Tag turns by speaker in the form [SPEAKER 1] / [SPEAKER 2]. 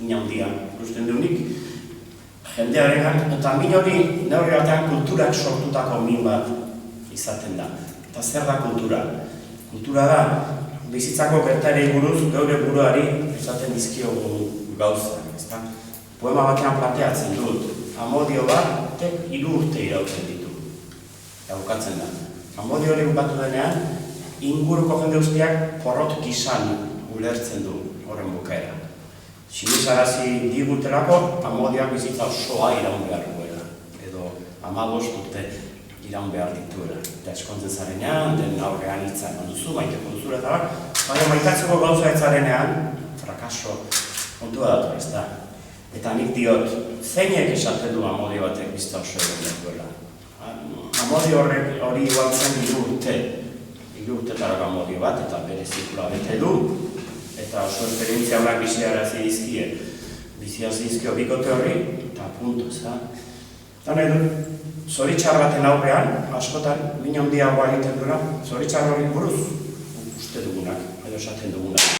[SPEAKER 1] Mina handia, ikusten duenik, jendearen, eta min hori neurri batean kulturak sortutako min bat izaten da. Eta zer da kultura? Kultura da, bizitzako gertaerei buruz, geure buruari izaten dizkiogu gauzak, ezta? Poema batean planteatzen dut, amodio bat, 3 urte irautzen ditu. Eta bukatzen da. Amodio hori bukatu denean, inguruko jende guztiak porrot gizan ulertzen du horren bukaera. Sinizarazi digutelako, amodioak bizitza osoa iraun behar duela, edo 15 urte iraun behar dituela. Eta eskontzen zarenean, den aurrean hitza eman duzu, maiteko duzula eta bak, baina maitatzeko gauza ez zarenean, frakaso kontua datu, ez da. Eta nik diot, zeinek esaten du amodio batek bizitza oso egon behar duela. Amodio hori igualtzen 3 urtetarako amodio bat, eta bere zikula bete du, eta oso esperientzia horak biziarazi dizkio bikote horri, eta puntu, ez da. Eta nahi du, zoritxar baten aurrean, askotan, min handiagoa egiten duela, zoritxar hori buruz uste dugunak, edo esaten dugunak.